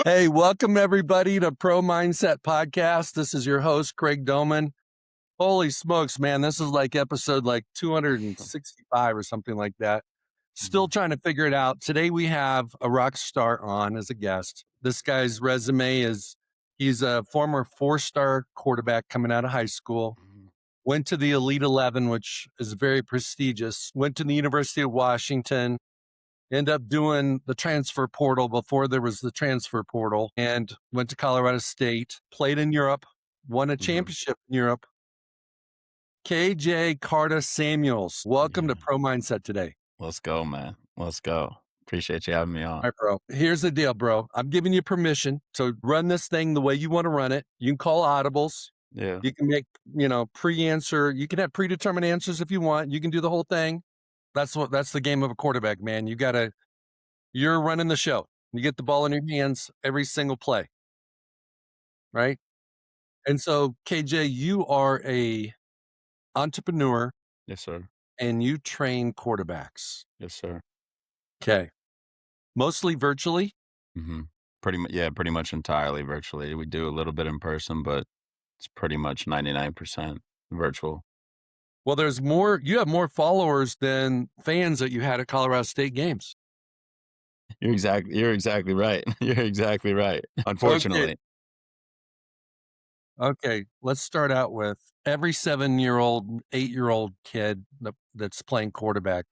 Hey, welcome everybody to Pro Mindset Podcast. This is your host, Craig Domann. Holy smokes, man. This is like episode like 265 or something like that. Still Mhm. trying to figure it out. Today we have a rock star on as a guest. This guy's resume is he's a former 4-star quarterback coming out of high school, Mhm. went to the Elite 11, which is very prestigious, went to the University of Washington, end up doing the transfer portal before there was the transfer portal, and went to Colorado State, played in Europe, won a Mhm. championship in Europe. KJ Carta-Samuels, welcome to Yeah. Pro Mindset today. Let's go, man. Let's go. Appreciate you having me All on. right, bro. Here's the deal, bro. I'm giving you permission to run this thing the way you want to run it. You can call audibles. Yeah. You can make, pre-answer. You can have predetermined answers if you want. You can do the whole thing. That's the game of a quarterback, man. You're running the show. You get the ball in your hands every single play, right? And so, KJ, you are a entrepreneur Yes, sir. and you train quarterbacks. Yes, sir. Okay. Mostly virtually. Mhm. Pretty much entirely virtually. We do a little bit in person, but it's pretty much 99% virtual. Well, you have more followers than fans that you had at Colorado State games. You're exactly right. You're exactly right. Okay. Unfortunately. Okay. Let's start out with every 7-year-old, 8-year-old kid that's playing quarterback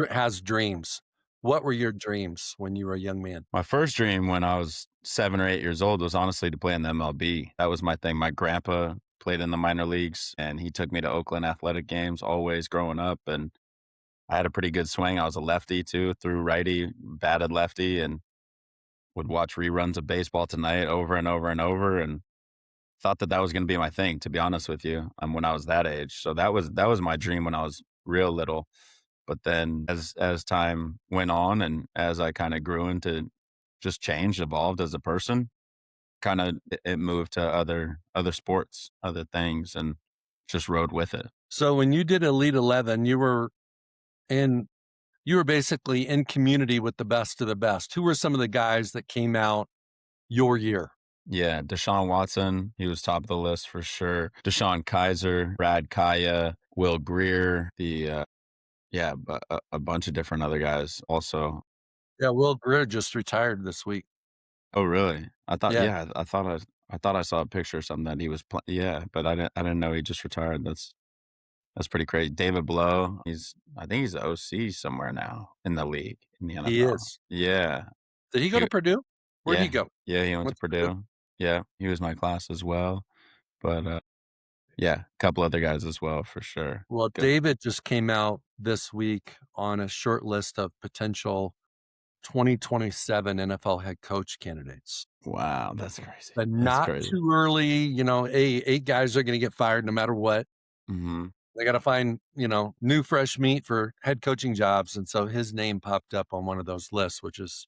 has dreams. What were your dreams when you were a young man? My first dream when I was 7 or 8 years old was honestly to play in the MLB. That was my thing. My grandpa played in the minor leagues, and he took me to Oakland athletic games always growing up, and I had a pretty good swing. I was a lefty too, threw righty, batted lefty, and would watch reruns of Baseball Tonight over and over and over, and thought that that was gonna be my thing, to be honest with you, when I was that age. So that was my dream when I was real little. But then as time went on and as I kinda grew into just changed, evolved as a person, kinda it moved to other sports, other things, and just rode with it. So when you did Elite 11, in you were basically in community with the best of the best. Who were some of the guys that came out your year? Yeah, Deshaun Watson, he was top of the list for sure. Deshaun Kaiser, Brad Kaya, Will Greer, a bunch of different other guys also. Yeah, Will Greer just retired this week. Oh, really? I thought Yeah, yeah, I thought I saw a picture or something that he was yeah, but I didn't know he just retired. That's pretty crazy. David Blow, I think he's the OC somewhere now in the league, in the he NFL. is. Yeah. Did he go He to Purdue? Where'd he yeah, go? yeah, he went to Went to Purdue? Purdue. Yeah, he was my class as well, but, yeah, a couple other guys as well for sure. Well, Good. David just came out this week on a short list of potential 2027 NFL head coach candidates. Wow, that's crazy. But That's not crazy. too early, eight guys are gonna get fired no matter what. Mhm. They gotta find, new fresh meat for head coaching jobs, and so his name popped up on one of those lists, which is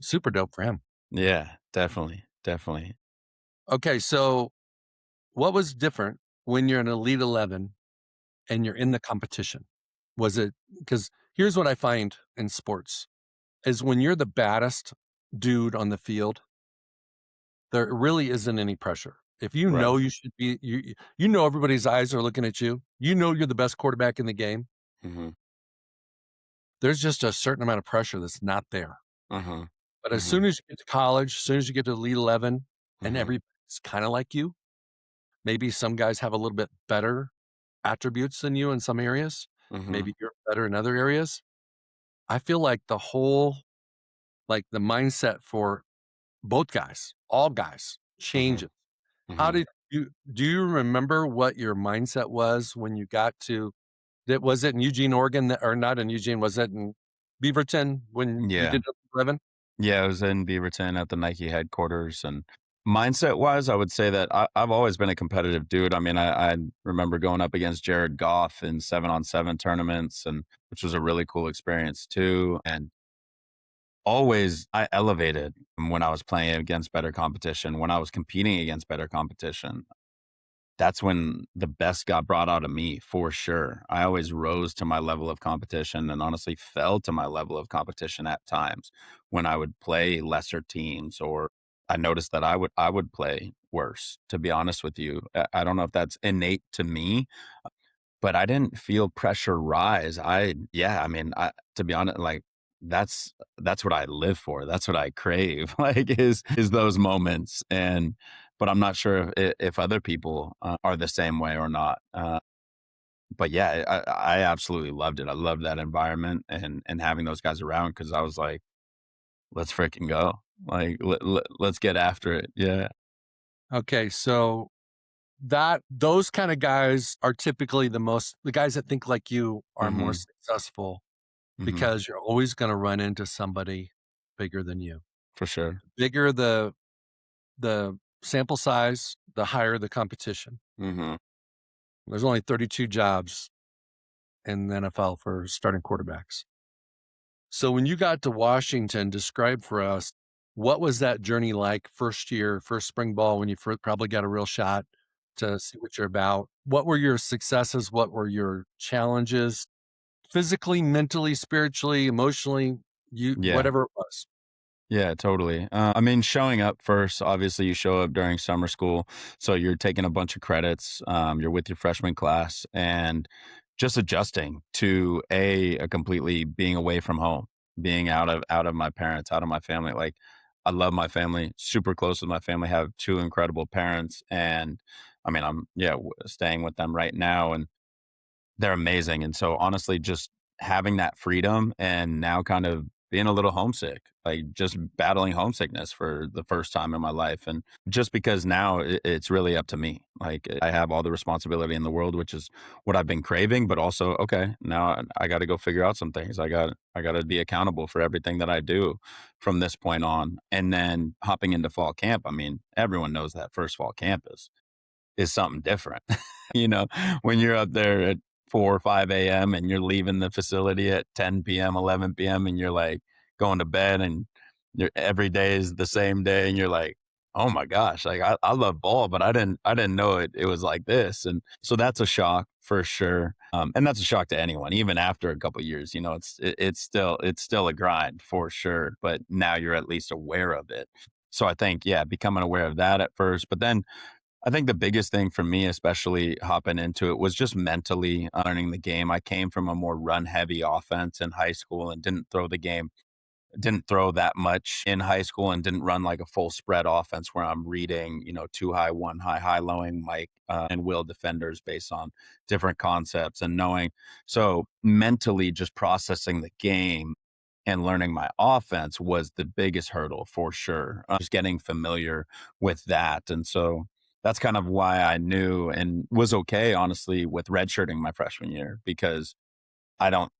super dope for him. Yeah, definitely, definitely. Okay, so what was different when you're an Elite 11 and you're in the competition? Was it because here's what I find in sports is when you're the baddest dude on the field, there really isn't any pressure. If you Right. know you should be you know everybody's eyes are looking at you. You know you're the best quarterback in the game. Mhm. There's just a certain amount of pressure that's not there. Mhm. But as soon Mhm. as you get to college, as soon as you get to Elite 11 and Mhm. everybody's kinda like you, maybe some guys have a little bit better attributes than you in some areas. Mhm. Maybe you're better in other areas. I feel like the mindset for both guys, all guys Mhm. changes. How Mhm. did do you remember what your mindset was when you got to that was it in Eugene, Oregon that or not in Eugene, was it in Beaverton when you Yeah. did 11? Yeah, I was in Beaverton at the Nike headquarters, and mindset-wise, I would say that I've always been a competitive dude. I mean, I remember going up against Jared Goff in 7-on-7 tournaments, and which was a really cool experience too, and always I elevated when I was playing against better competition, when I was competing against better competition. that's when the best got brought out of me for sure. I always rose to my level of competition and honestly fell to my level of competition at times when I would play lesser teams or I noticed that I would play worse, to be honest with you. I don't know if that's innate to me, but I didn't feel pressure rise. I mean, to be honest, like that's what I live for. That's what I crave. Like is those moments. And but I'm not sure if other people are the same way or not. But yeah, I absolutely loved it. I loved that environment and having those guys around because I was like, let's freaking go. Like let's get after it. Yeah. Okay, so that those kind of guys are typically the guys that think like you are more Mm-hmm. successful Mm-hmm. because you're always going to run into somebody bigger than you. For sure. Bigger the sample size, the higher the competition. Mm-hmm. There's only 32 jobs in the NFL for starting quarterbacks. So when you got to Washington, describe for us what was that journey like first year, first spring ball when you probably got a real shot to see what you're about? What were your successes? What were your challenges? Physically, mentally, spiritually, emotionally, you Yeah. whatever it was. Yeah, totally. I mean, showing up first, obviously, you show up during summer school. So you're taking a bunch of credits. You're with your freshman class and just adjusting to a completely being away from home, being out of my parents, out of my family. Like, I love my family, super close with my family, have two incredible parents. And I mean, staying with them right now. And they're amazing, and so, honestly, just having that freedom and now kind of being a little homesick, like, just battling homesickness for the first time in my life, and just because now it's really up to me, like, I have all the responsibility in the world, which is what I've been craving, but also, okay, now I gotta go figure out some things. I gotta be accountable for everything that I do from this point on, and then hopping into fall camp, I mean, everyone knows that first fall camp is something different. You know, when you're up there at 4 or 5 a.m. and you're leaving the facility at 10 p.m., 11 p.m., and you're like going to bed and every day is the same day. And you're like, oh my gosh, like I love ball, but I didn't know it was like this. And so that's a shock for sure. And that's a shock to anyone, even after a couple years, it's still a grind for sure. But now you're at least aware of it. So I think, yeah, becoming aware of that at first, but then I think the biggest thing for me, especially hopping into it, was just mentally learning the game. I came from a more run heavy offense in high school and didn't throw that much in high school and didn't run like a full spread offense where I'm reading, two high, one high, high lowing Mike and will defenders based on different concepts and knowing. So mentally just processing the game and learning my offense was the biggest hurdle for sure. Just getting familiar with that. And so that's kind of why I knew and was okay, honestly, with redshirting my freshman year because I don't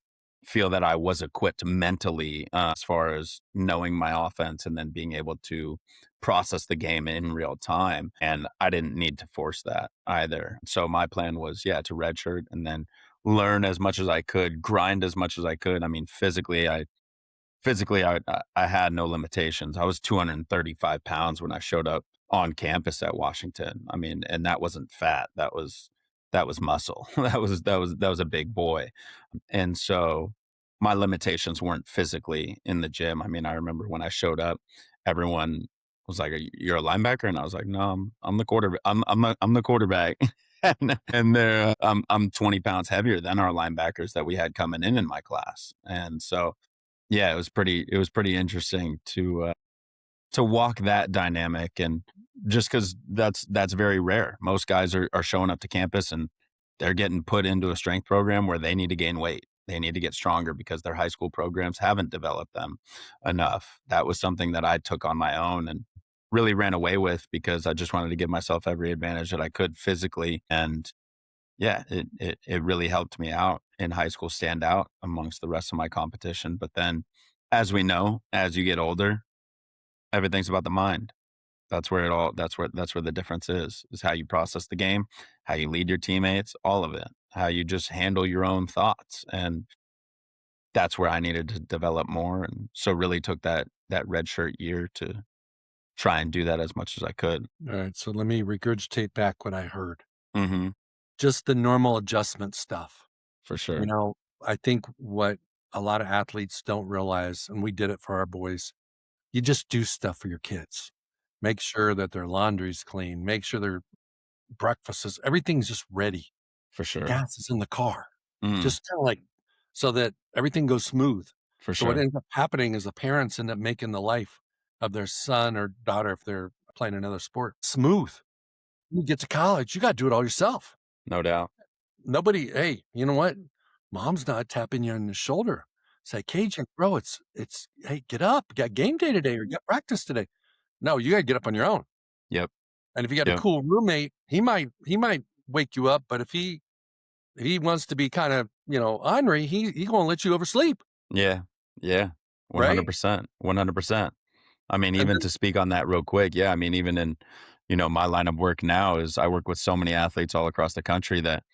feel that I was equipped mentally as far as knowing my offense and then being able to process the game in real time. And I didn't need to force that either. So my plan was, yeah, to redshirt and then learn as much as I could, grind as much as I could. I mean, physically, I had no limitations. I was 235 pounds when I showed up on campus at Washington. I mean, and that wasn't fat. That was muscle. That was a big boy. And so my limitations weren't physically in the gym. I mean, I remember when I showed up, everyone was like, "You're a linebacker," and I was like, "No, I'm the quarterback. I'm the quarterback." And I'm 20 pounds heavier than our linebackers that we had coming in my class, and so yeah, it was pretty interesting to walk that dynamic and just because that's very rare. Most guys are showing up to campus and they're getting put into a strength program where they need to gain weight. They need to get stronger because their high school programs haven't developed them enough. That was something that I took on my own and really ran away with because I just wanted to give myself every advantage that I could physically. And yeah, it really helped me out in high school stand out amongst the rest of my competition. But then as we know, as you get older, everything's about the mind. That's where the difference is how you process the game, how you lead your teammates, all of it, how you just handle your own thoughts. And that's where I needed to develop more. And so really took that red shirt year to try and do that as much as I could. All right, so let me regurgitate back what I heard. Mhm. just the normal adjustment stuff. For You sure. know, I think what a lot of athletes don't realize, and we did it for our boys, you just do stuff for your kids. Make sure that their laundry's clean, make sure their breakfast is everything's just ready. For sure. Gas is in the car. Mm. Just kinda like so that everything goes smooth. For So what sure. ends up happening is the parents end up making the life of their son or daughter, if they're playing another sport, smooth. When you get to college, you gotta do it all yourself. No doubt. Nobody, "Hey, you know what? Mom's not tapping you on the shoulder." Say, "KJ, bro, it's hey, get up. You got game day today or you got practice today." No, you gotta get up on your own. Yep. And if you got a Yep. cool roommate, he might wake you up, but if he wants to be kinda, ornery, he gonna let you oversleep, Yeah. Yeah. right? 100%. 100%. I mean, And even then to speak on that real quick, yeah, I mean, even in, my line of work now is I work with so many athletes all across the country that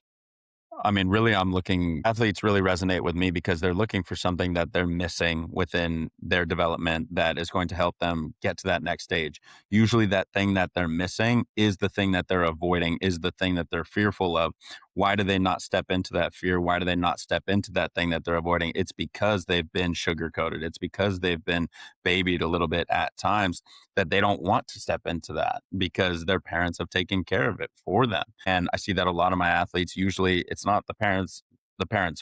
I mean, really, I'm looking athletes really resonate with me because they're looking for something that they're missing within their development that is going to help them get to that next stage. Usually, that thing that they're missing is the thing that they're avoiding, is the thing that they're fearful of. Why do they not step into that fear? Why do they not step into that thing that they're avoiding? It's because they've been sugarcoated. It's because they've been babied a little bit at times that they don't want to step into that because their parents have taken care of it for them. And I see that a lot of my athletes usually it's not the parents'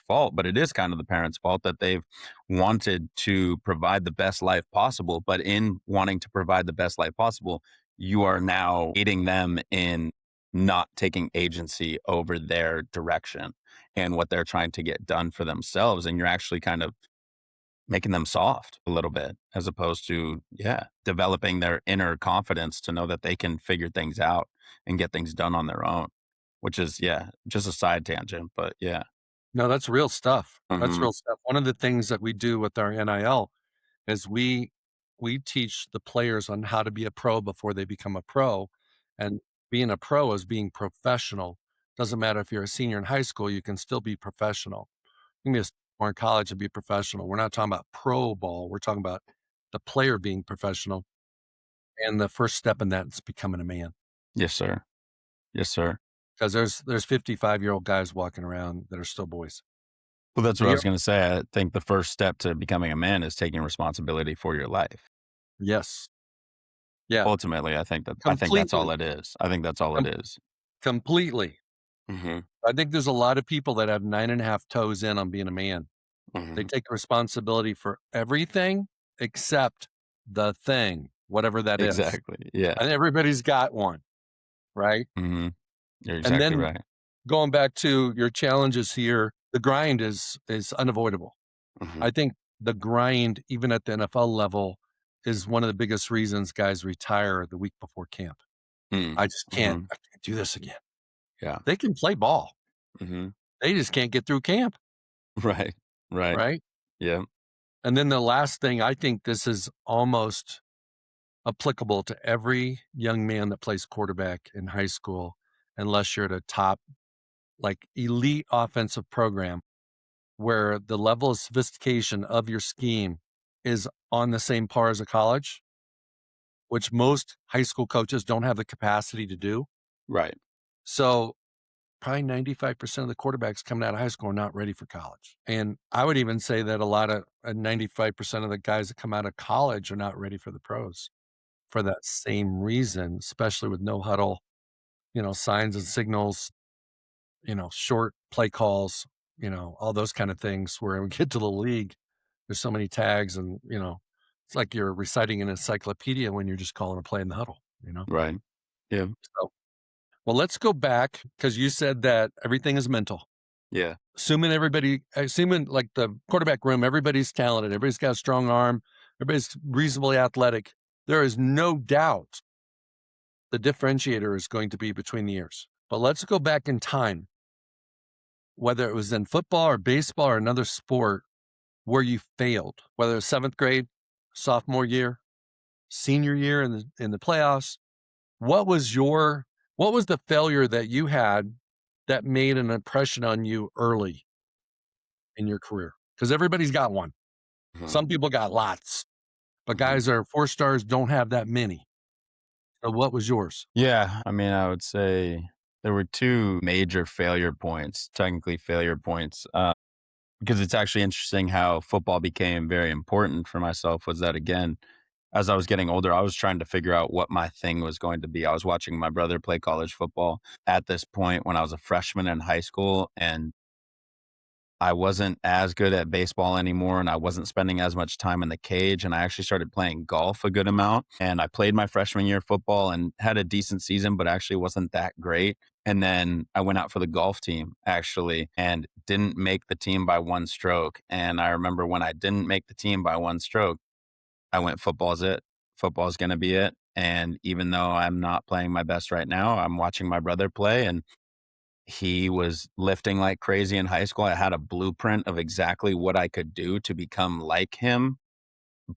fault, but it is kind of the parents' fault that they've wanted to provide the best life possible. But in wanting to provide the best life possible, you are now aiding them in not taking agency over their direction and what they're trying to get done for themselves. And you're actually kind of making them soft a little bit as opposed to, yeah, developing their inner confidence to know that they can figure things out and get things done on their own, which is, yeah, just a side tangent, but yeah. no, that's real stuff. That's Mhm. real stuff. One of the things that we do with our NIL is we teach the players on how to be a pro before they become a pro, and being a pro is being professional. Doesn't matter if you're a senior in high school, you can still be professional. You can be a sophomore in college and be professional. We're not talking about pro ball. We're talking about the player being professional, and the first step in that is becoming a man. Yes, sir. Yes, sir. 'Cause there's 55-year-old guys walking around that are still boys. Well, that's what And I you're was gonna say. I think the first step to becoming a man is taking responsibility for your life. yes. Yeah. Ultimately, I think that's all Completely. it is. I think that's all it Com is. completely. Mhm. I think there's a lot of people that have 9 and a half toes in on being a man. They Mhm. take responsibility for everything except the thing, whatever that is. Exactly. Yeah. And everybody's got one, right? Mhm. You're And exactly then right. going back to your challenges here, the grind is unavoidable. Mhm. I think the grind, even at the NFL level, is one of the biggest reasons guys retire the week before camp. Mm. I Mhm. can't do this again. Yeah. They can play ball. Mhm. They just can't get through camp, Right. Right. right? Yeah. And then the last thing, I think this is almost applicable to every young man that plays quarterback in high school, unless you're at a top, like elite offensive program where the level of sophistication of your scheme is on the same par as a college, which most high school coaches don't have the capacity to do. Right. So probably 95% of the quarterbacks coming out of high school are not ready for college. And I would even say that a lot of 95% of the guys that come out of college are not ready for the pros for that same reason, especially with no huddle, signs and signals, short play calls, all those kind of things where we get to the league, there's so many tags and, it's like you're reciting an encyclopedia when you're just calling a play in the huddle. Right. Yeah. So, well, let's go back because you said that everything is mental. Yeah. Assuming like the quarterback room, everybody's talented, everybody's got a strong arm, everybody's reasonably athletic. There is no doubt the differentiator is going to be between the years. But let's go back in time, whether it was in football or baseball or another sport where you failed, whether it was seventh grade, sophomore year, senior year in the playoffs. What was your what was the failure that you had that made an impression on you early in your career? Because everybody's got one. Mhm. Some people got lots, but Mhm. guys that are 4 stars don't have that many. So what was yours? Yeah. I mean, I would say There were 2 major failure points, technically failure points, because it's actually interesting how football became very important for myself was that, again, as I was getting older, I was trying to figure out what my thing was going to be. I was watching my brother play college football at this point when I was a freshman in high school, and I wasn't as good at baseball anymore, and I wasn't spending as much time in the cage, and I actually started playing golf a good amount, and I played my freshman year of football and had a decent season, but actually wasn't that great, and then I went out for the golf team, actually, and didn't make the team by 1 stroke, and I remember when I didn't make the team by 1 stroke, I went, "Football's it. Football's gonna be it," and even though I'm not playing my best right now, I'm watching my brother play, and he was lifting like crazy in high school. I had a blueprint of exactly what I could do to become like him,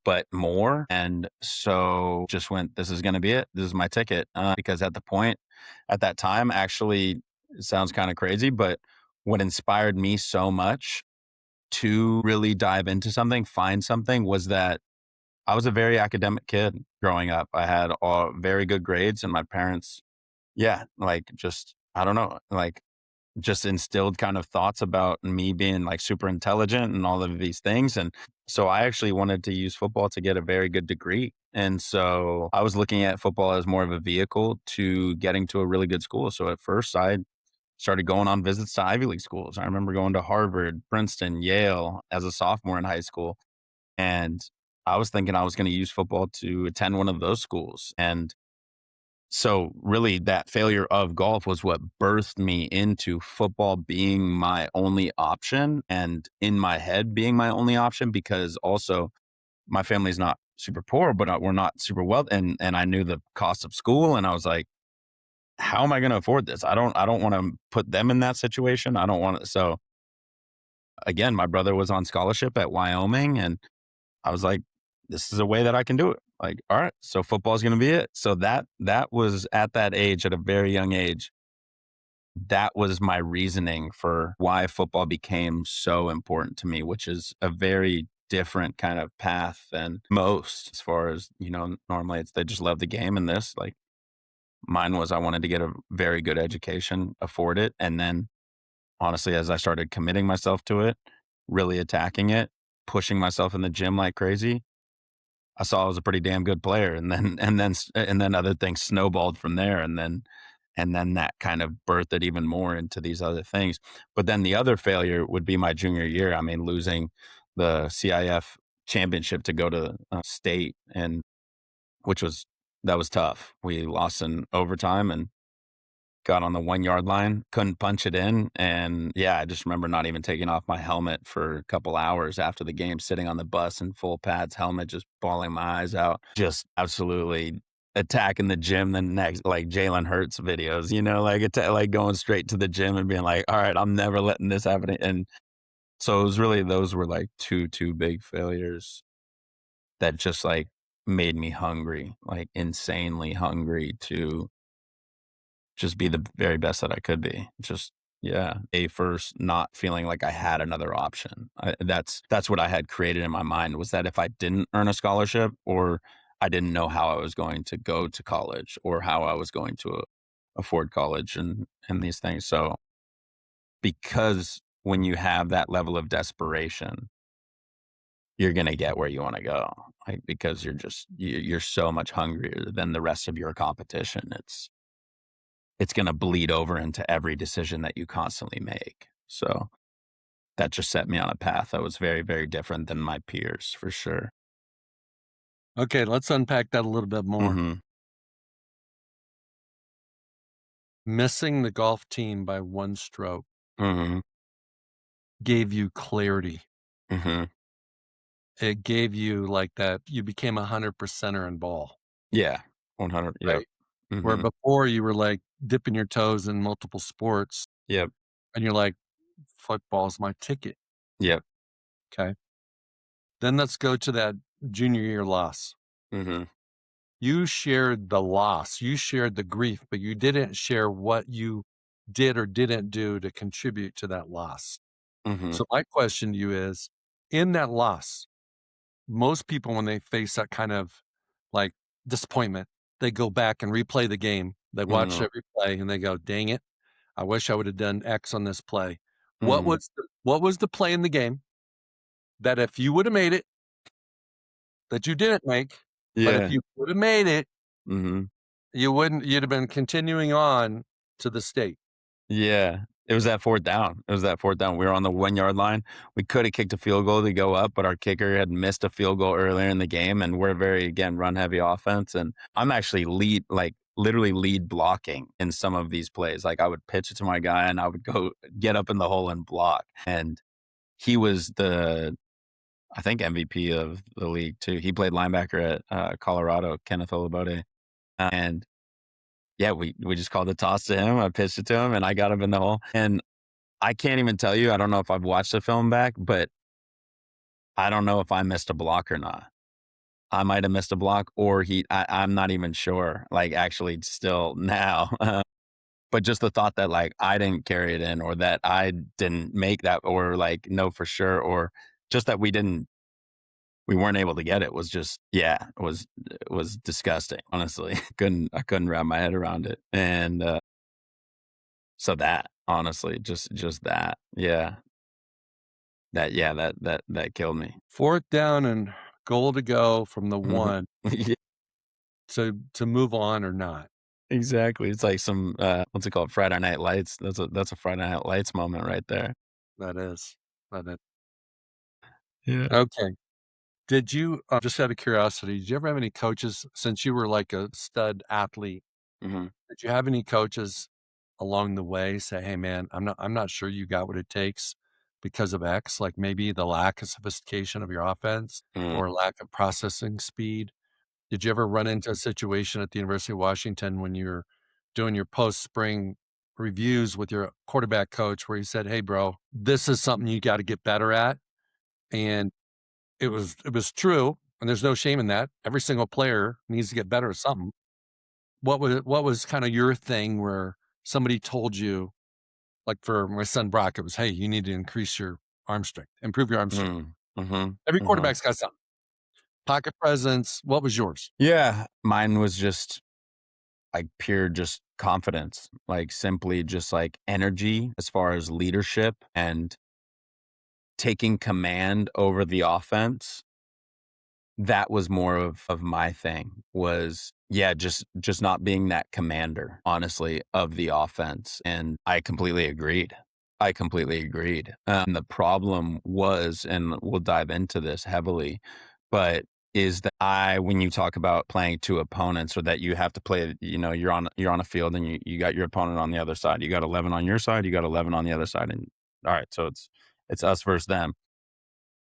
but more. And so just went, this is going to be it. This is my ticket. Because at that time, actually, it sounds kind of crazy, but what inspired me so much to really dive into something, find something, was that I was a very academic kid growing up. I had all very good grades, and my parents, yeah, like just, I don't know, like just instilled kind of thoughts about me being like super intelligent and all of these things. And so I actually wanted to use football to get a very good degree. And so I was looking at football as more of a vehicle to getting to a really good school. So at first I started going on visits to Ivy League schools. I remember going to Harvard, Princeton, Yale as a sophomore in high school. And I was thinking I was going to use football to attend one of those schools. And so really that failure of golf was what birthed me into football being my only option, and in my head being my only option, because also my family's not super poor, but we're not super well. And I knew the cost of school, and I was like, how am I going to afford this? I don't want to put them in that situation. I don't want to. So again, my brother was on scholarship at Wyoming, and I was like, this is a way that I can do it. Like, all right, so football's going to be it. So that was at that age, at a very young age, that was my reasoning for why football became so important to me, which is a very different kind of path than most, as far as, normally it's they just love the game, and this, like, mine was I wanted to get a very good education, afford it, and then honestly, as I started committing myself to it, really attacking it, pushing myself in the gym like crazy, I saw I was a pretty damn good player, and then other things snowballed from there, and then that kind of birthed it even more into these other things. But then the other failure would be my junior year. I mean, losing the CIF championship to go to state, and which was that was tough. We lost in overtime and got on the 1 yard line, couldn't punch it in. And yeah, I just remember not even taking off my helmet for a couple hours after the game, sitting on the bus in full pads, helmet, just bawling my eyes out, just absolutely attacking the gym the next, like Jalen Hurts videos, like going straight to the gym and being like, all right, I'm never letting this happen. And so it was really, those were like two big failures that just like made me hungry, like insanely hungry to just be the very best that I could be. Just yeah, a first not feeling like I had another option. That's what I had created in my mind, was that if I didn't earn a scholarship, or I didn't know how I was going to go to college, or how I was going to afford college, and these things. So because when you have that level of desperation, you're gonna get where you want to go. Like, because you're so much hungrier than the rest of your competition. It's gonna bleed over into every decision that you constantly make. So, that just set me on a path that was very, very different than my peers, for sure. Okay, let's unpack that a little bit more. Mhm, Missing the golf team by 1 stroke mhm, gave you clarity. mhm. It gave you like that you became a 100 percenter in ball, Yeah, 100, yep. right? Where Mhm, before you were, like, dipping your toes in multiple sports, yep, and you're like, "Football's my ticket." yep, Okay. Then let's go to that junior year loss. mhm, You shared the loss, you shared the grief, but you didn't share what you did or didn't do to contribute to that loss. mhm, So my question to you is, in that loss, most people, when they face that kind of, like, disappointment, they go back and replay the game. They watch mhm, every play and they go, "Dang it. I wish I would have done X on this play. Mhm. What was the play in the game that if you would have made it, that you didn't make, but if Yeah. you would have made it, Mhm. you'd have been continuing on to the state. Yeah. It was that 4th down. It was that 4th down. We were on the 1-yard line. We coulda kicked a field goal to go up, but our kicker had missed a field goal earlier in the game, and we're very, again, run-heavy offense, and I'm actually literally lead blocking in some of these plays. Like, I would pitch it to my guy, and I would go get up in the hole and block, and he was the, I think, MVP of the league too. He played linebacker at, Colorado, Kenneth Olabode, and yeah, we just called the toss to him. I pitched it to him, and I got him in the hole. And I can't even tell you. I don't know if I've watched the film back, but I don't know if I missed a block or not. I might have missed a block, or I'm not even sure. Like actually, still now. But just the thought that like I didn't carry it in, or that I didn't make that, or like know for sure, or just that we weren't able to get it was just, yeah, it was disgusting. Honestly, I couldn't wrap my head around it, and so that, honestly, just that, yeah. That killed me. 4th down and goal to go from the Mhm. 1 Yeah, to move on or not. exactly. It's like some, what's it called? Friday Night Lights. That's a Friday Night Lights moment right there. That is. That is. Yeah. Okay. Did you, just out of curiosity, did you ever have any coaches since you were like a stud athlete? Mhm. Did you have any coaches along the way say, "Hey, man, I'm not sure you got what it takes because of X," like maybe the lack of sophistication of your offense Mm. or lack of processing speed? Did you ever run into a situation at the University of Washington when you're doing your post-spring reviews with your quarterback coach where he said, "Hey, bro, this is something you gotta get better at," and it was true, and there's no shame in that. Every single player needs to get better at something. What was kinda your thing where somebody told you, like for my son Brock, it was, "Hey, you need to increase your arm strength, improve your arm strength." Mm. Mhm. Every Mhm. quarterback's got something. Pocket presence, what was yours? Yeah, mine was just like pure just confidence, like simply just like energy as far as leadership and taking command over the offense. That was more of my thing, was, yeah, just not being that commander, honestly, of the offense, and I completely agreed. I completely agreed. The problem was, and we'll dive into this heavily, but is that when you talk about playing two opponents, or that you have to play, you're on a field, and you got your opponent on the other side. You got 11 on your side, you got 11 on the other side, and all right, so it's us versus them.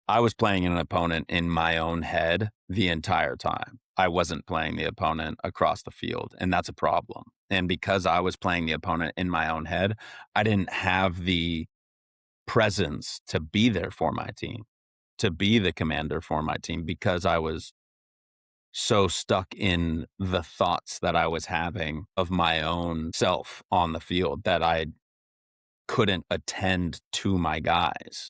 I was playing an opponent in my own head the entire time. I wasn't playing the opponent across the field, and that's a problem. And because I was playing the opponent in my own head, I didn't have the presence to be there for my team, to be the commander for my team, because I was so stuck in the thoughts that I was having of my own self on the field, that I couldn't attend to my guys.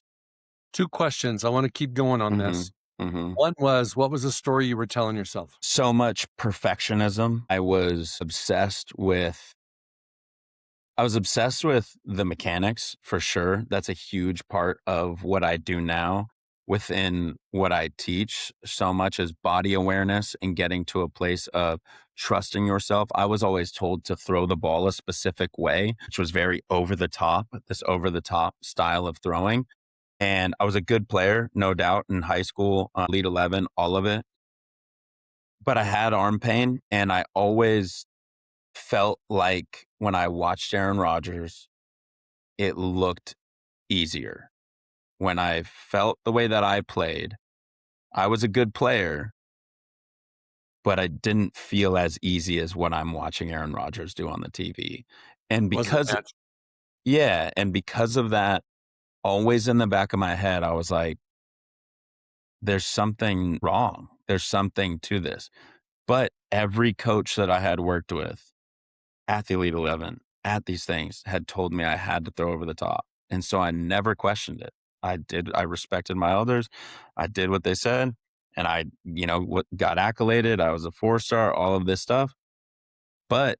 2 questions, I wanna keep going on this. Mhm. Mhm. One was, what was the story you were telling yourself? So much perfectionism. I was obsessed with the mechanics, for sure. That's a huge part of what I do now within what I teach. So much as body awareness and getting to a place of trusting yourself. I was always told to throw the ball a specific way, which was very over the top, this over the top style of throwing. And I was a good player, no doubt, in high school, lead 11, all of it. But I had arm pain, and I always felt like when I watched Aaron Rodgers, it looked easier. When I felt the way that I played, I was a good player, but I didn't feel as easy as what I'm watching Aaron Rodgers do on the TV. And Wasn't because, matched. yeah, and because of that, always in the back of my head, I was like, there's something wrong. There's something to this. But every coach that I had worked with at the Elite 11, at these things, had told me I had to throw over the top. And so I never questioned it. I respected my elders. I did what they said. And what got accoladed. I was a 4-star, all of this stuff. But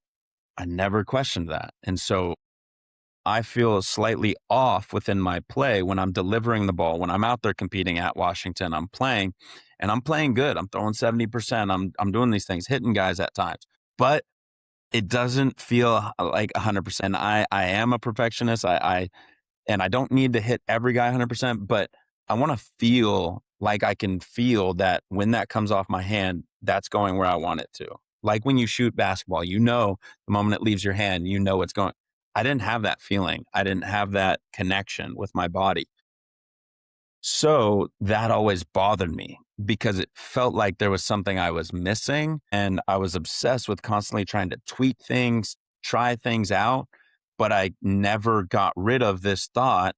I never questioned that. And so I feel slightly off within my play when I'm delivering the ball, when I'm out there competing at Washington, I'm playing and I'm playing good. I'm throwing 70%. I'm doing these things, hitting guys at times. But it doesn't feel like 100%. I am a perfectionist. And I don't need to hit every guy 100%, but I want to feel like I can feel that when that comes off my hand, that's going where I want it to. Like when you shoot basketball, you know, the moment it leaves your hand, you know it's going. I didn't have that feeling. I didn't have that connection with my body. So that always bothered me because it felt like there was something I was missing. And I was obsessed with constantly trying to tweak things, try things out. But I never got rid of this thought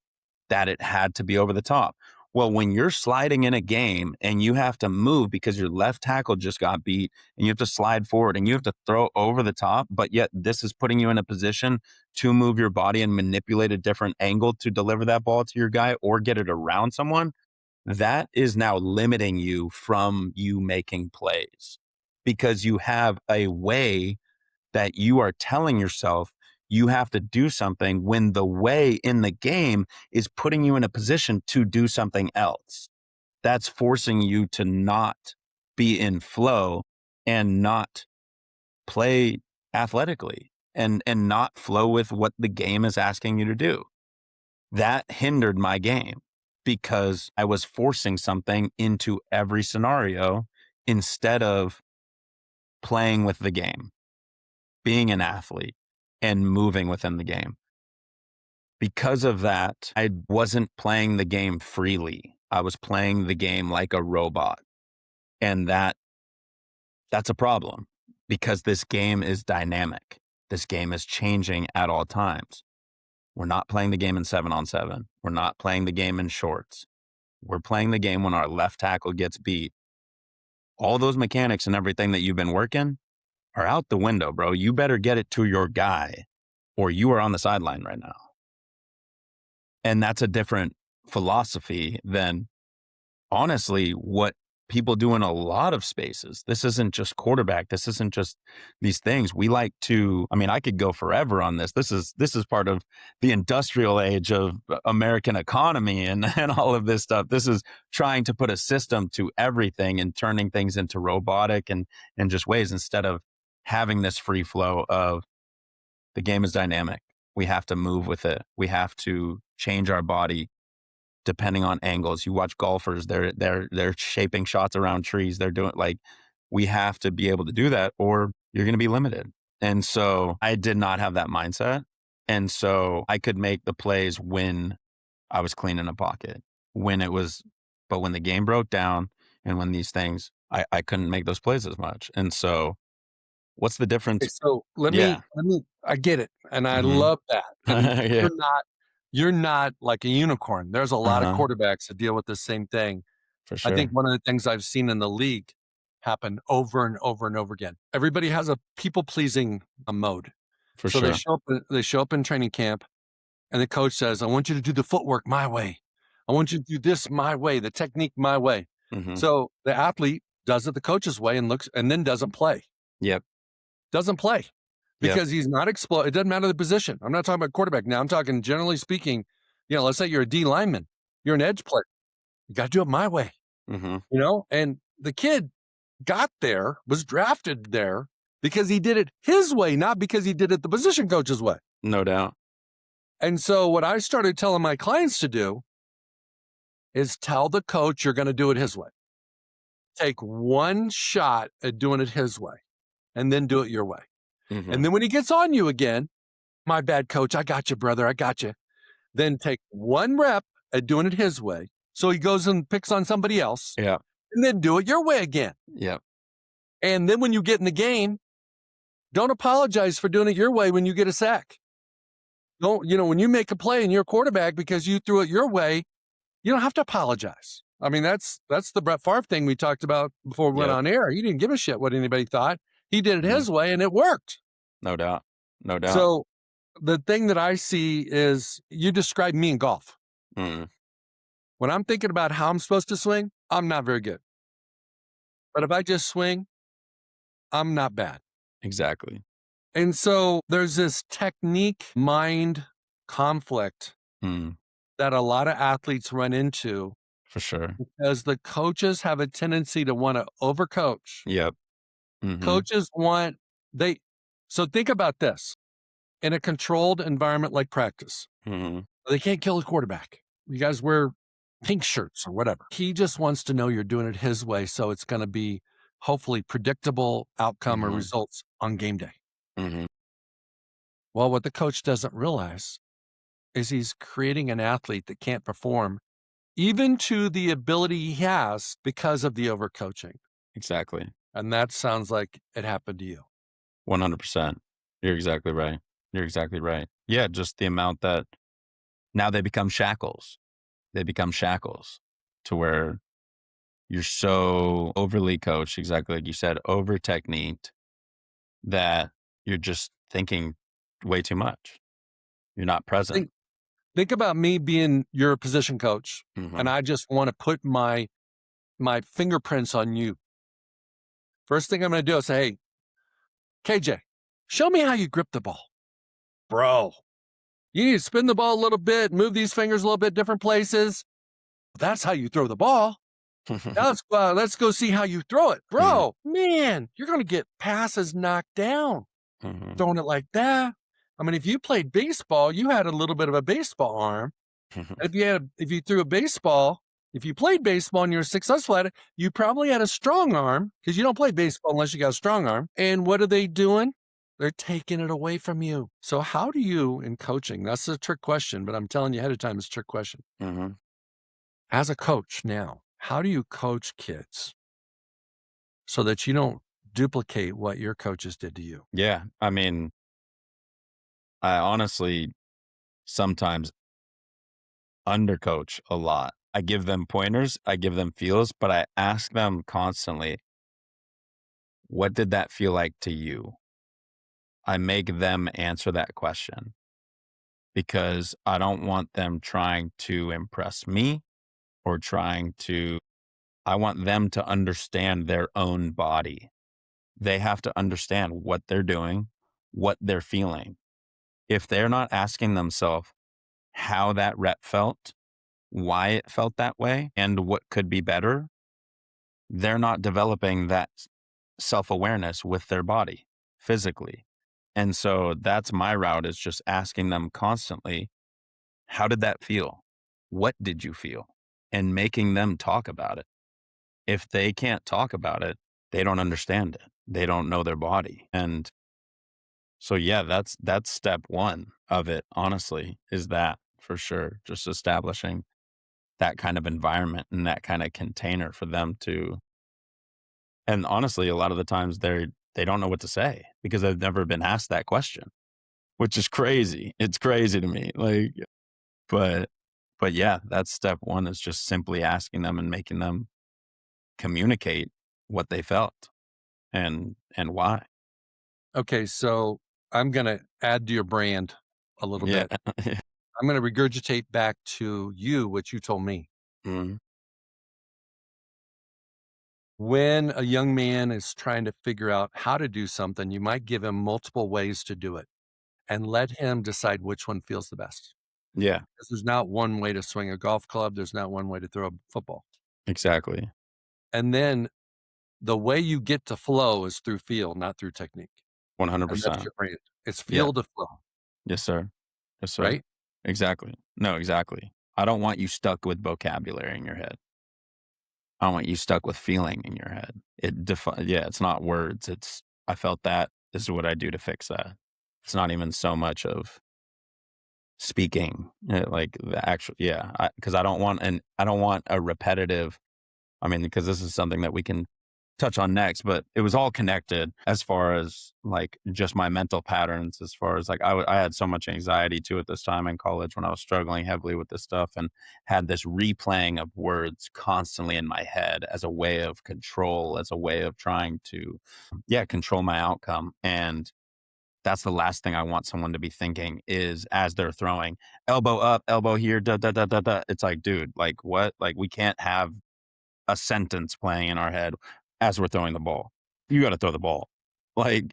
that it had to be over the top. Well, when you're sliding in a game and you have to move because your left tackle just got beat and you have to slide forward and you have to throw over the top, but yet this is putting you in a position to move your body and manipulate a different angle to deliver that ball to your guy or get it around someone, that is now limiting you from you making plays because you have a way that you are telling yourself you have to do something when the way in the game is putting you in a position to do something else. That's forcing you to not be in flow and not play athletically and not flow with what the game is asking you to do. That hindered my game because I was forcing something into every scenario instead of playing with the game, being an athlete and moving within the game. Because of that, I wasn't playing the game freely. I was playing the game like a robot. And that's a problem because this game is dynamic. This game is changing at all times. We're not playing the game in 7-on-7. We're not playing the game in shorts. We're playing the game when our left tackle gets beat. All those mechanics and everything that you've been working are out the window, bro. You better get it to your guy or you are on the sideline right now. And that's a different philosophy than honestly what people do in a lot of spaces. This isn't just quarterback. This isn't just these things. We like to, I mean, I could go forever on this. This is part of the industrial age of American economy and, and all of this stuff. This is trying to put a system to everything and turning things into robotic and just ways instead of having this free flow of the game is dynamic. We have to move with it. We have to change our body depending on angles. You watch golfers, they're shaping shots around trees. They're doing like we have to be able to do that or you're going to be limited. And so I did not have that mindset. And so I could make the plays when I was clean in a pocket, when it was, but when the game broke down and when these things, I couldn't make those plays as much. And so what's the difference? Okay, so Yeah. I get it. And I Hmm. love that. And Yeah. you're not like a unicorn. There's a lot of Uh-huh. quarterbacks that deal with the same thing. For I think sure. one of the things I've seen in the league happen over and over and over again. Everybody has a people pleasing mode. For So sure. they show up in training camp and the coach says, I want you to do the footwork my way. I want you to do this my way, the technique my way. Hmm. So the athlete does it the coach's way and looks and then doesn't play. Yep. Doesn't play Yep. because he's not explode. It doesn't matter the position. I'm not talking about quarterback now. I'm talking generally speaking, let's say you're a D lineman, you're an edge player. You got to do it my way, Hmm. and the kid got there, was drafted there because he did it his way, not because he did it the position coach's way. No doubt. And so what I started telling my clients to do is tell the coach you're going to do it his way. Take one shot at doing it his way and then do it your way. Hmm. And then when he gets on you again, my bad coach, I got you, brother. I got you. Then take one rep at doing it his way. So he goes and picks on somebody else Yeah. and then do it your way again. Yep. And then when you get in the game, don't apologize for doing it your way when you get a sack. Don't, when you make a play and you're a quarterback because you threw it your way, you don't have to apologize. I mean, that's the Brett Favre thing we talked about before we went Yep. on air. He didn't give a shit what anybody thought. He did it Mhm. his way and it worked. No doubt. No doubt. So the thing that I see is you described me in golf. Mm. When I'm thinking about how I'm supposed to swing, I'm not very good. But if I just swing, I'm not bad. Exactly. And so there's this technique mind conflict Mm, that a lot of athletes run into for sure. because the coaches have a tendency to want to overcoach. Yep. Mm-hmm. Coaches want they so think about this. In a controlled environment like practice, Mm-hmm. they can't kill a quarterback. You guys wear pink shirts or whatever. He just wants to know you're doing it his way, so it's gonna be hopefully predictable outcome or Mm-hmm. results on game day. Mm-hmm. Well, what the coach doesn't realize is he's creating an athlete that can't perform even to the ability he has because of the overcoaching. Exactly. And that sounds like it happened to you. 100%. You're exactly right. You're exactly right. Yeah, just the amount that now they become shackles. They become shackles to where you're so overly coached, exactly like you said, over techniqued that you're just thinking way too much. You're not present. Think think about me being your position coach, and Mhm. I just want to put my fingerprints on you. First thing I'm gonna do is say, "Hey, KJ, show me how you grip the ball." Bro, you need to spin the ball a little bit, move these fingers a little bit different places. That's how you throw the ball. Now let's go see how you throw it. Mhm. Bro, man, you're gonna get passes knocked down Mhm. throwing it like that. I mean, if you played baseball, you had a little bit of a baseball arm. And if you threw a baseball, if you played baseball and you're successful at it, you probably had a strong arm because you don't play baseball unless you got a strong arm. And what are they doing? They're taking it away from you. So how do you in coaching? That's a trick question, but I'm telling you ahead of time, it's a trick question. Mhm. As a coach now, how do you coach kids so that you don't duplicate what your coaches did to you? Yeah, I mean, I honestly sometimes undercoach a lot. I give them pointers, I give them feels, but I ask them constantly, "What did that feel like to you?" I make them answer that question because I don't want them trying to impress me or trying to I want them to understand their own body. They have to understand what they're doing, what they're feeling. If they're not asking themselves how that rep felt, why it felt that way, and what could be better, they're not developing that self awareness with their body physically. And so that's my route is just asking them constantly, how did that feel? What did you feel? And making them talk about it. If they can't talk about it, they don't understand it. They don't know their body. And so yeah, that's step one of it, honestly, is that for sure. Just establishing that kind of environment and that kind of container for them to and honestly, a lot of the times they don't know what to say because they've never been asked that question, which is crazy. It's crazy to me. Like, but yeah, that's step one is just simply asking them and making them communicate what they felt and why. Okay, so I'm going to add to your brand a little Yeah. bit. I'm going to regurgitate back to you what you told me. Mhm. When a young man is trying to figure out how to do something, you might give him multiple ways to do it and let him decide which one feels the best. Yeah, 'Cause there's not one way to swing a golf club, there's not one way to throw a football. exactly. And then the way you get to flow is through feel, not through technique. And that's 100%. your brand. It's Yeah. feel to flow, Yes, sir. Yes, sir. right? Exactly. No, exactly. I don't want you stuck with vocabulary in your head. I want you stuck with feeling in your head. Yeah, it's not words. It's I felt that. This is what I do to fix that. It's not even so much of speaking, like the actual yeah, because I don't want a repetitive I mean, because this is something that we can touch on next, but it was all connected as far as like just my mental patterns, as far as like I had so much anxiety too at this time in college when I was struggling heavily with this stuff and had this replaying of words constantly in my head as a way of control, as a way of trying to, yeah, control my outcome. And that's the last thing I want someone to be thinking is as they're throwing elbow up, elbow here, da da da da da. It's like, dude, like what? Like we can't have a sentence playing in our head as we're throwing the ball. You got to throw the ball. Like,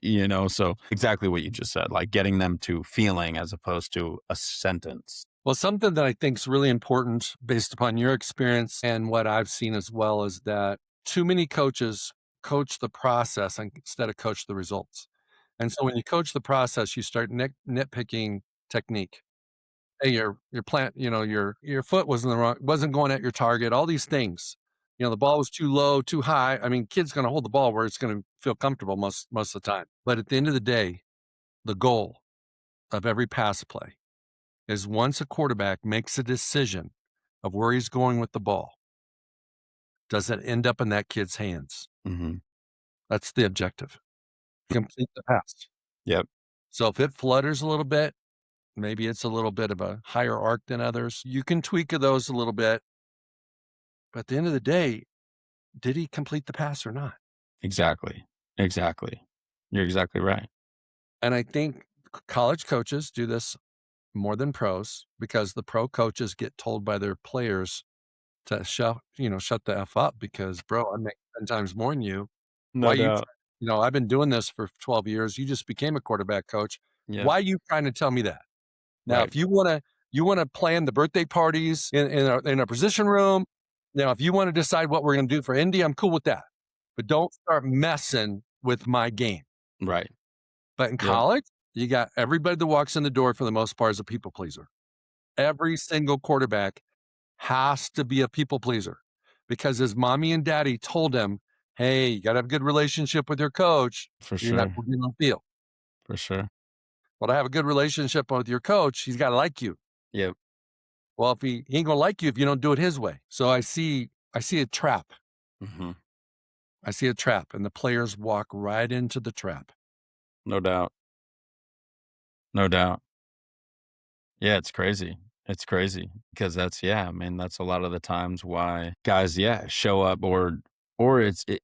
so exactly what you just said, like getting them to feeling as opposed to a sentence. Well, something that I think is really important based upon your experience and what I've seen as well is that too many coaches coach the process instead of coach the results. And so when you coach the process, you start nitpicking technique. Hey, your plant, your foot wasn't going at your target, all these things. The ball was too low, too high. I mean, kid's gonna hold the ball where it's gonna feel comfortable most of the time. But at the end of the day, the goal of every pass play is once a quarterback makes a decision of where he's going with the ball, does it end up in that kid's hands? Mhm. That's the objective. Complete the pass. Yep. So if it flutters a little bit, maybe it's a little bit of a higher arc than others. You can tweak those a little bit, but at the end of the day, did he complete the pass or not? Exactly. Exactly. You're exactly right. And I think college coaches do this more than pros because the pro coaches get told by their players to shut the F up because, bro, I make 10 times more than you. Why No you doubt. I've been doing this for 12 years. You just became a quarterback coach. Yep. Why are you trying to tell me that? Now, Right. if you wanna plan the birthday parties in our position room, now if you wanna decide what we're gonna do for Indy, I'm cool with that. But don't start messing with my game. Right. But in Yep. college, you got everybody that walks in the door for the most part is a people pleaser. Every single quarterback has to be a people pleaser because his mommy and daddy told him, "Hey, you gotta have a good relationship with your coach. For You're not sure. gonna be on the field. For sure. Well, to have a good relationship with your coach, he's gotta like you. Yep. Well, if he ain't gonna like you if you don't do it his way." So I see a trap. Mhm. I see a trap, and the players walk right into the trap. No doubt. No doubt. Yeah, it's crazy. It's crazy because I mean, that's a lot of the times why guys, show up or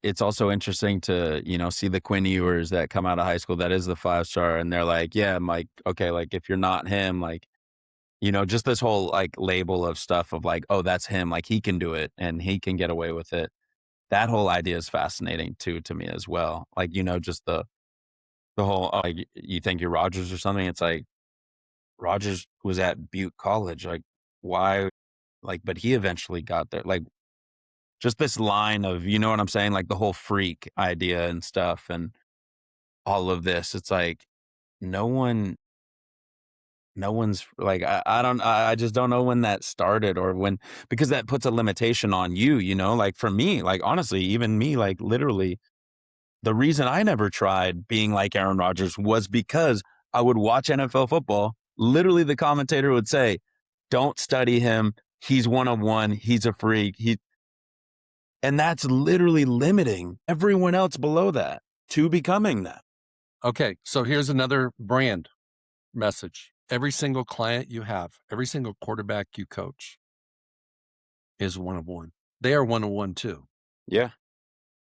it's also interesting to, see the Quinn Ewers that come out of high school that is the 5-star and they're like, yeah, I'm like, okay, like if you're not him, like, just this whole like label of stuff of like, oh, that's him, like he can do it and he can get away with it. That whole idea is fascinating too to me as well. Like, just the whole like you think you're Rogers or something. It's like Rogers was at Butte College, like, why like, but he eventually got there, like, just this line of you know what I'm saying? Like, the whole freak idea and stuff and all of this, it's like, no one no one's like, I don't I just don't know when that started or when because that puts a limitation on you, like, for me, like, honestly, even me, like, literally the reason I never tried being like Aaron Rodgers was because I would watch NFL football. Literally, the commentator would say, "Don't study him. He's one of one. He's a freak." And that's literally limiting everyone else below that to becoming that. Okay, so here's another brand message. Every single client you have, every single quarterback you coach is one of one. They are one of one too. Yeah,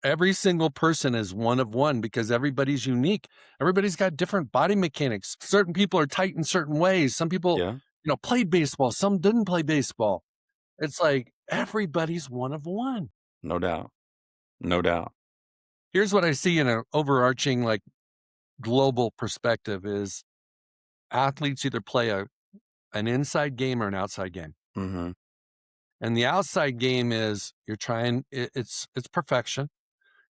Every single person is one of one because everybody's unique. Everybody's got different body mechanics. Certain people are tight in certain ways. Some people, yeah, played baseball, some didn't play baseball. It's like everybody's one of one. no doubt, no doubt. Here's what I see in an overarching, like global perspective is athletes either play an inside game or an outside game. Mhm, And the outside game is you're trying it's perfection.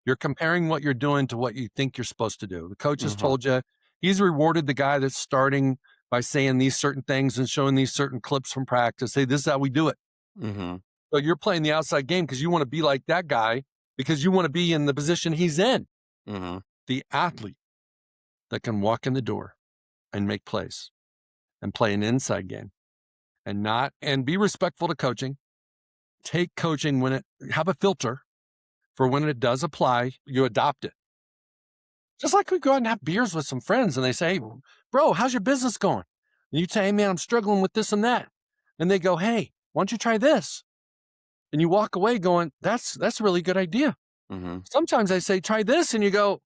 You're comparing what you're doing to what you think you're supposed to do. The coach has mhm, told you he's rewarded the guy that's starting by saying these certain things and showing these certain clips from practice. Hey, this is how we do it. mhm, So you're playing the outside game because you want to be like that guy because you want to be in the position he's in. mhm, The athlete that can walk in the door and make plays and play an inside game and be respectful to coaching. Take coaching when it have a filter for when it does apply, you adopt it. Just like we go out and have beers with some friends and they say, "Hey, bro, how's your business going?" And you say, "Hey, man, I'm struggling with this and that." And they go, "Hey, why don't you try this?" And you walk away going, that's a really good idea. mhm. Sometimes I say, "Try this." And you go,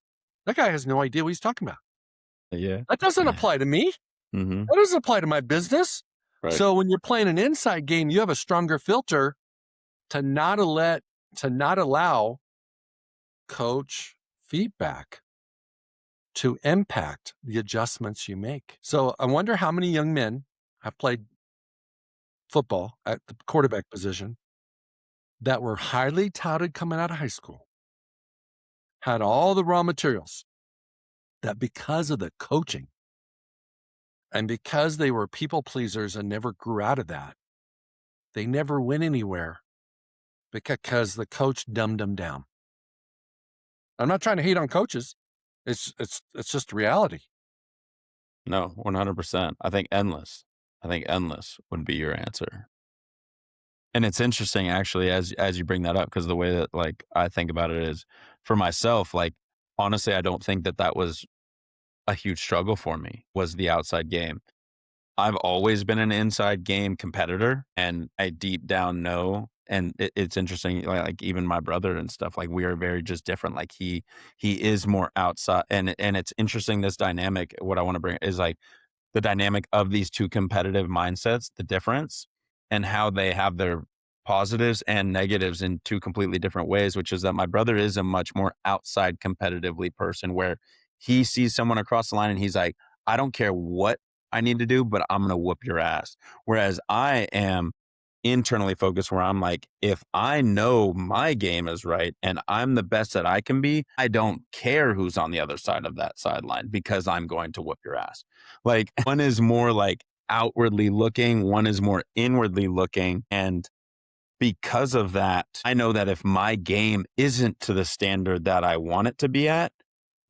that guy has no idea what he's talking about. Yeah. That doesn't apply to me. Mhm. That doesn't apply to my business. Right. So when you're playing an inside game, you have a stronger filter to not allow coach feedback. to impact the adjustments you make. So I wonder how many young men have played football at the quarterback position that were highly touted coming out of high school, had all the raw materials, that because of the coaching and because they were people pleasers and never grew out of that, they never went anywhere because the coach dumbed them down. I'm not trying to hate on coaches. It's just reality. No, 100%. I think endless would be your answer. And it's interesting actually as you bring that up because the way that, like, I think about it is for myself, like, honestly, I don't think that that was a huge struggle for me, was the outside game. I've always been an inside game competitor, and I deep down know and it's interesting, like, even my brother and stuff, like, we are very just different, like, he is more outside and it's interesting this dynamic, what I wanna bring is, like, the dynamic of these 2 competitive mindsets, the difference, and how they have their positives and negatives in 2 completely different ways, which is that my brother is a much more outside competitively person where he sees someone across the line and he's like, "I don't care what I need to do, but I'm gonna whoop your ass." Whereas I am internally focused where I'm like, if I know my game is right and I'm the best that I can be, I don't care who's on the other side of that sideline because I'm going to whoop your ass. Like one is more like outwardly looking, one is more inwardly looking. And because of that, I know that if my game isn't to the standard that I want it to be at,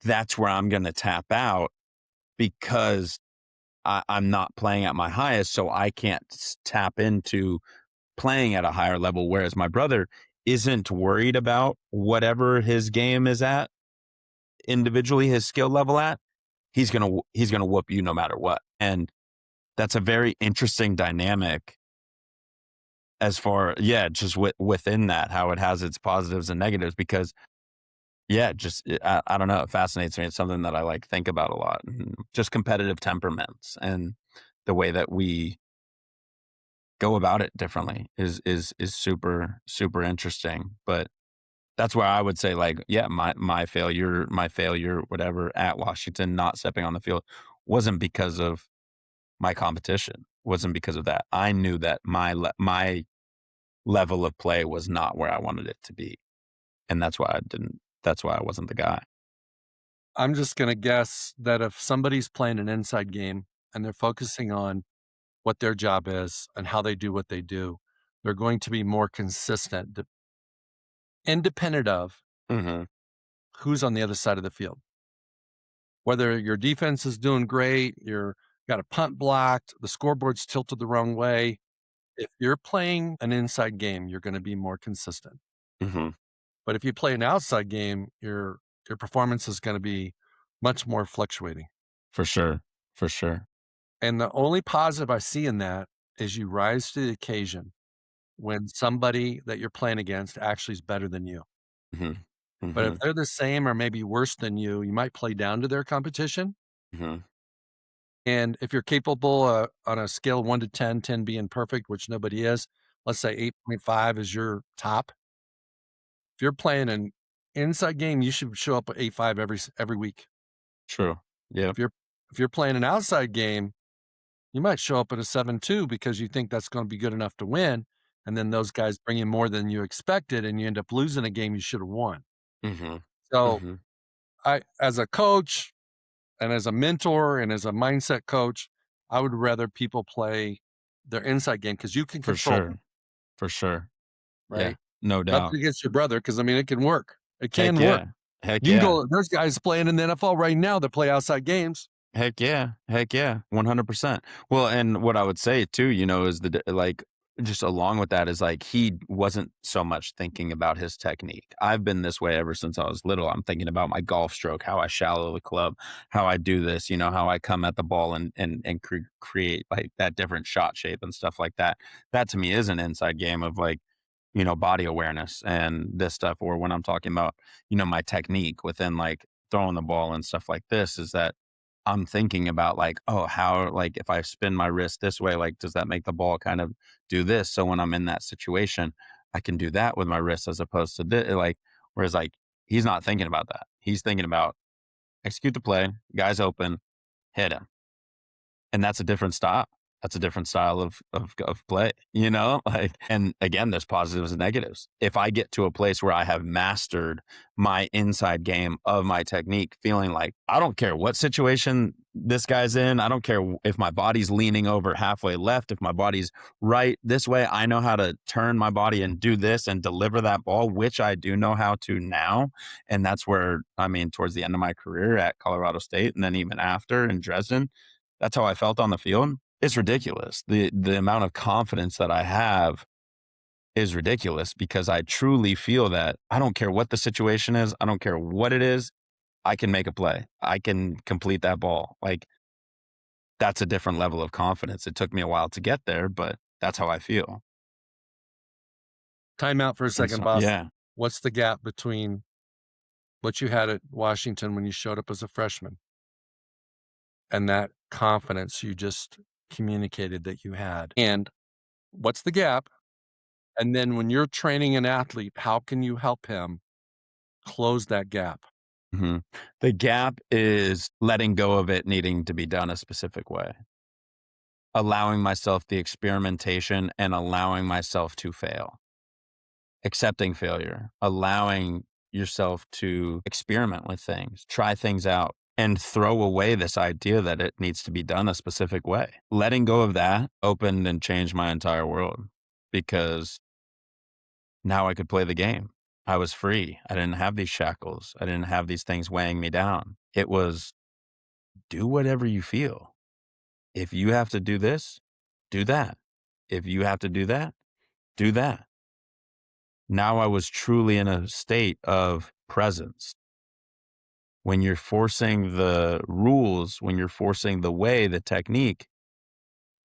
that's where I'm going to tap out because I'm not playing at my highest. So I can't tap into playing at a higher level. Whereas my brother isn't worried about whatever his game is at individually, his skill level at. He's gonna whoop you no matter what. And that's a very interesting dynamic as far, yeah, just within that, how it has its positives and negatives. Because yeah, just I don't know, it fascinates me. It's something that I like think about a lot. Just competitive temperaments and the way that we go about it differently is super interesting. But that's where I would say, like, yeah, my failure, whatever, at Washington, not stepping on the field wasn't because of my competition, wasn't because of that. I knew that my level of play was not where I wanted it to be, and that's why I wasn't the guy. I'm just going to guess that if somebody's playing an inside game and they're focusing on what their job is and how they do what they do, they're going to be more consistent, independent of Mhm. who's on the other side of the field. Whether your defense is doing great, you're got a punt blocked, the scoreboard's tilted the wrong way. If you're playing an inside game, you're going to be more consistent. Mhm. But if you play an outside game, your performance is going to be much more fluctuating. For sure. For sure. And the only positive I see in that is you rise to the occasion when somebody that you're playing against actually is better than you. Mhm. But if Mhm. they're the same or maybe worse than you might play down to their competition. Mhm. And if you're capable on a scale of 1 to 10, 10 being perfect, which nobody is, let's say 8.5 is your top. If you're playing an inside game, you should show up at 8.5 every week. True. Yep. If you're playing an outside game, you might show up at a 7.2 because you think that's going to be good enough to win. And then those guys bring in more than you expected, and you end up losing a game you should have won. Mhm. So Mhm. as a coach and as a mentor and as a mindset coach, I would rather people play their inside game because you can For control them, sure. For sure. Yeah. right? No Nothing doubt. against your brother, because I mean, it can work. It Heck can work. yeah. Heck You can yeah. go, there's guys playing in the NFL right now that play outside games. Heck yeah. Heck yeah. 100%. Well, and what I would say too, is like, just along with that is like, he wasn't so much thinking about his technique. I've been this way ever since I was little. I'm thinking about my golf stroke, how I shallow the club, how I do this, how I come at the ball and create like that different shot shape and stuff like that. That to me is an inside game of like, body awareness and this stuff. Or when I'm talking about, my technique within like throwing the ball and stuff like this is that I'm thinking about like, oh, how, like, if I spin my wrist this way, like, does that make the ball kind of do this? So when I'm in that situation, I can do that with my wrist as opposed to this. Like, whereas like, he's not thinking about that. He's thinking about execute the play, guy's open, hit him. And that's a different style. That's a different style of play, you know? Like, and again, there's positives and negatives. If I get to a place where I have mastered my inside game of my technique, feeling like I don't care what situation this guy's in, I don't care if my body's leaning over halfway left, if my body's right this way, I know how to turn my body and do this and deliver that ball, which I do know how to now. And that's where, I mean, towards the end of my career at Colorado State and then even after in Dresden, that's how I felt on the field. It's ridiculous. The amount of confidence that I have is ridiculous because I truly feel that I don't care what the situation is, I don't care what it is, I can make a play. I can complete that ball. Like, that's a different level of confidence. It took me a while to get there, but that's how I feel. Time out for a And second, so boss. yeah. What's the gap between what you had at Washington when you showed up as a freshman and that confidence you just communicated that you had? And what's the gap? And then when you're training an athlete, how can you help him close that gap? Mhm. The gap is letting go of it needing to be done a specific way. Allowing myself the experimentation and allowing myself to fail. Accepting failure, allowing yourself to experiment with things, try things out, and throw away this idea that it needs to be done a specific way. Letting go of that opened and changed my entire world because now I could play the game. I was free. I didn't have these shackles. I didn't have these things weighing me down. It was do whatever you feel. If you have to do this, do that. If you have to do that, do that. Now I was truly in a state of presence. When you're forcing the rules, when you're forcing the way, the technique,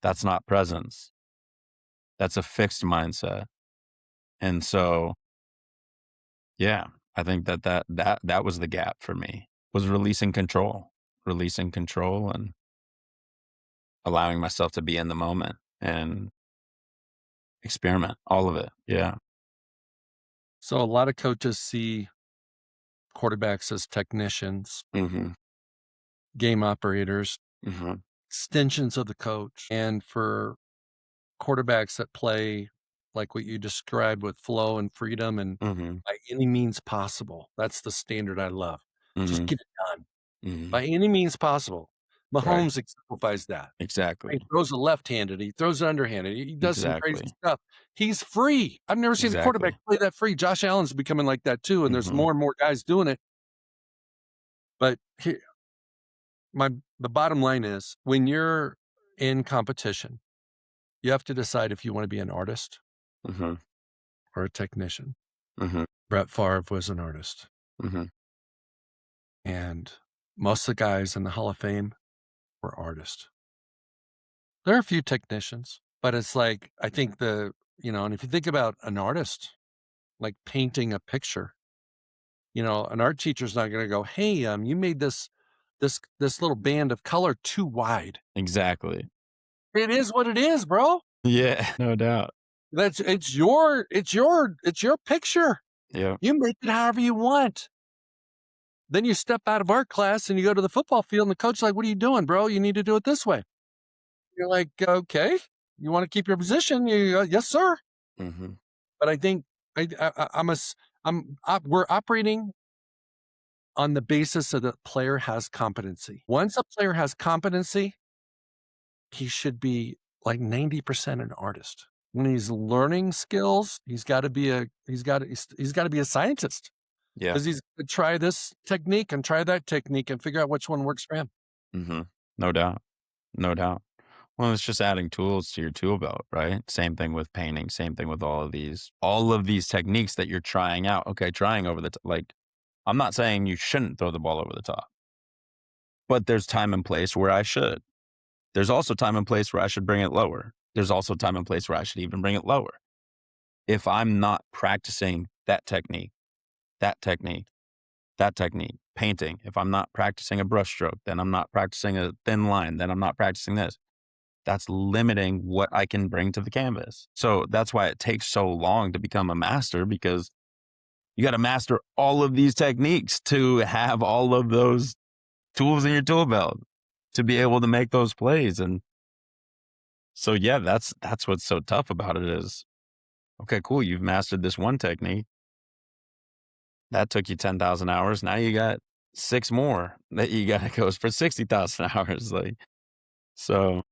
that's not presence. That's a fixed mindset. And so, yeah, I think that was the gap for me was releasing control and allowing myself to be in the moment and experiment, all of it. Yeah. So a lot of coaches see quarterbacks as technicians, Mhm. game operators, Mhm. extensions of the coach. And for quarterbacks that play like what you described with flow and freedom and Mhm. by any means possible, that's the standard I love. Just Mhm. get it done Mhm. by any means possible. Right. Mahomes exemplifies that. Exactly. He throws it left-handed, he throws it underhanded, he does some crazy Exactly. stuff. He's free. I've never seen a quarterback Exactly. play that free. Josh Allen's becoming like that too, and there's Mhm. more and more guys doing it. But the bottom line is when you're in competition, you have to decide if you want to be an artist Mhm. or a technician. Mhm. Brett Favre was an artist, Mhm. and most of the guys in the Hall of Fame were artists. There are a few technicians, but it's like I think and if you think about an artist, like painting a picture, an art teacher's not gonna go, "Hey, you made this little band of color too wide." Exactly. It is what it is, bro. Yeah, no doubt. It's your picture. Yep. You make it however you want. Then you step out of art class and you go to the football field and the coach's like, "What are you doing, bro? You need to do it this way." You're like, "Okay, you wanna keep your position?" "Yes, sir." Mhm. But I think I'm a s I'm op we're operating on the basis of the player has competency. Once a player has competency, he should be like 90% an artist. When he's learning skills, he's gotta be a scientist Yeah. because he's gonna try this technique and try that technique and figure out which one works for him. Mhm. No doubt. No doubt. Well, it's just adding tools to your tool belt, right? Same thing with painting, same thing with all of these techniques that you're trying out. Okay, trying over the like I'm not saying you shouldn't throw the ball over the top, but there's time and place where I should. There's also time and place where I should bring it lower. There's also time and place where I should even bring it lower. If I'm not practicing that technique, that technique, painting, if I'm not practicing a brushstroke, then I'm not practicing a thin line, then I'm not practicing this. That's limiting what I can bring to the canvas. So that's why it takes so long to become a master because you got to master all of these techniques to have all of those tools in your tool belt to be able to make those plays. And so, yeah, that's what's so tough about it is, okay, cool. You've mastered this one technique that took you 10,000 hours. Now you got six more that you got to go for 60,000 hours. Like, so,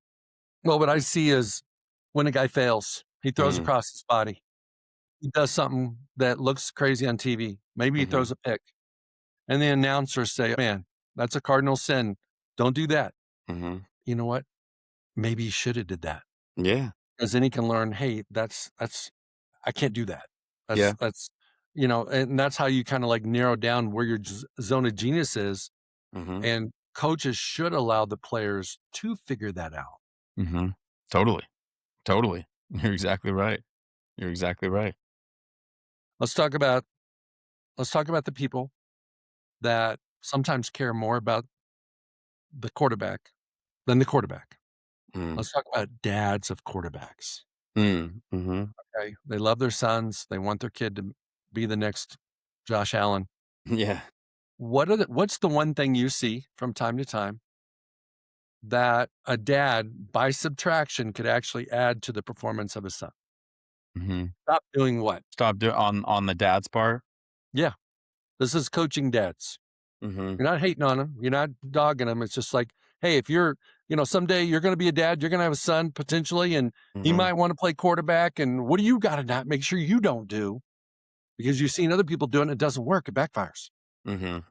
Well, what I see is when a guy fails, he throws mm, across his body. He does something that looks crazy on TV. Maybe he hmm throws a pick, and the announcers say, "Man, that's a cardinal sin. Don't do that." hmm You know what? Maybe he should have did that, yeah, because then he can learn, "Hey, that's I can't do that." yeah, And that's how you kinda, like, narrow down where your zone of genius is, hmm and coaches should allow the players to figure that out. hmm totally, totally. You're exactly right. You're exactly right. Let's talk about let's talk about the people that sometimes care more about the quarterback than the quarterback. Mm, Let's talk about dads of quarterbacks, mhm. okay? They love their sons, they want their kid to be the next Josh Allen. Yeah. What's the one thing you see from time to time that a dad, by subtraction, could actually add to the performance of his son? Mhm. Stop doing what? Stop do on the dad's part? Yeah, this is coaching dads. Mhm. You're not hating on them. You're not dogging them. It's just like, hey, if someday you're going to be a dad, you're going to have a son potentially, and he Mhm. might want to play quarterback. And what do you got to not make sure you don't do? Because you've seen other people doing it. It doesn't work. It backfires. Mhm.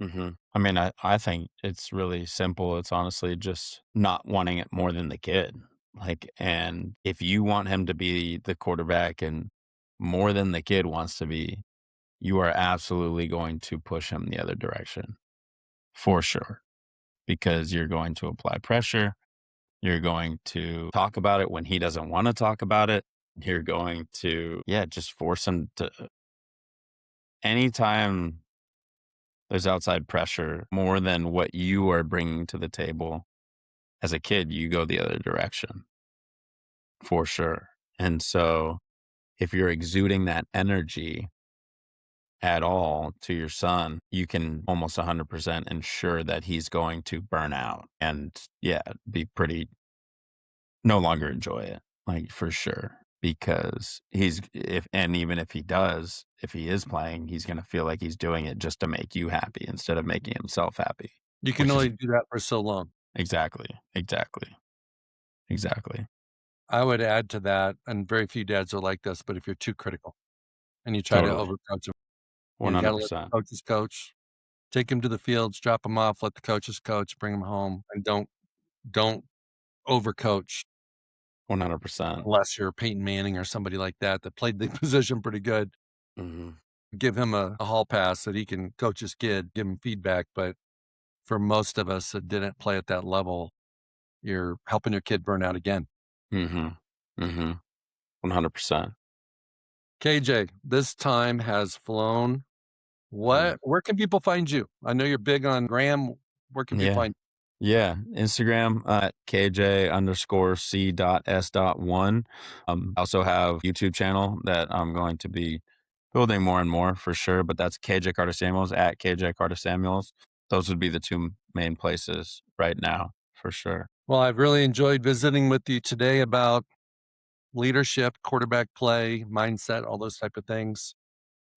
Mhm. I mean, I think it's really simple. It's honestly just not wanting it more than the kid. Like, and if you want him to be the quarterback and more than the kid wants to be, you are absolutely going to push him the other direction for sure, because you're going to apply pressure. You're going to talk about it when he doesn't want to talk about it. You're going to, yeah, just force him to, anytime there's outside pressure more than what you are bringing to the table as a kid, you go the other direction for sure. And so if you're exuding that energy at all to your son, you can almost 100% ensure that he's going to burn out and, yeah, be pretty, no longer enjoy it, like, for sure. Because even if he does, if he is playing, he's going to feel like he's doing it just to make you happy instead of making himself happy, You can which is only do that for so long. exactly, exactly, exactly. I would add to that, and very few dads are like this, but if you're too critical and you try to Totally. overcoach them, you got to let the 100%. coaches coach. Take him to the fields, drop him off, let the coaches coach, bring him home, and don't overcoach 100%. unless you're Peyton Manning or somebody like that played the position pretty good. Mhm. Give him a hall pass that he can coach his kid, give him feedback, but for most of us that didn't play at that level, you're helping your kid burn out again. Mhm. Mhm. 100%. KJ, this time has flown. Mhm. Where can people find you? I know you're big on Graham. Where can people Yeah. find Yeah. Instagram at KJ_C.S.1. I also have YouTube channel that I'm going to be building more and more for sure, but that's KJ Carta-Samuels at KJ Carta-Samuels. Those would be the two main places right now for sure. Well, I've really enjoyed visiting with you today about leadership, quarterback play, mindset, all those type of things.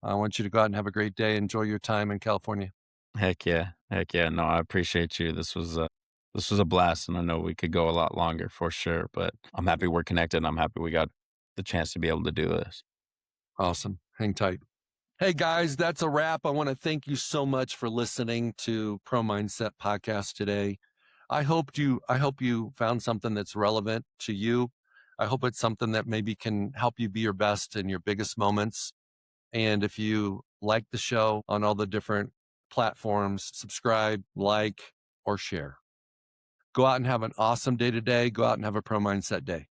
I want you to go out and have a great day. Enjoy your time in California. Heck yeah. Heck yeah. No, I appreciate you. This was a blast, and I know we could go a lot longer for sure, but I'm happy we're connected and I'm happy we got the chance to be able to do this. Awesome. Hang tight. Hey guys, that's a wrap. I want to thank you so much for listening to Pro Mindset Podcast today. I hope you found something that's relevant to you. I hope it's something that maybe can help you be your best in your biggest moments. And if you like the show on all the different platforms, subscribe, like, or share. Go out and have an awesome day today. Go out and have a Pro Mindset day.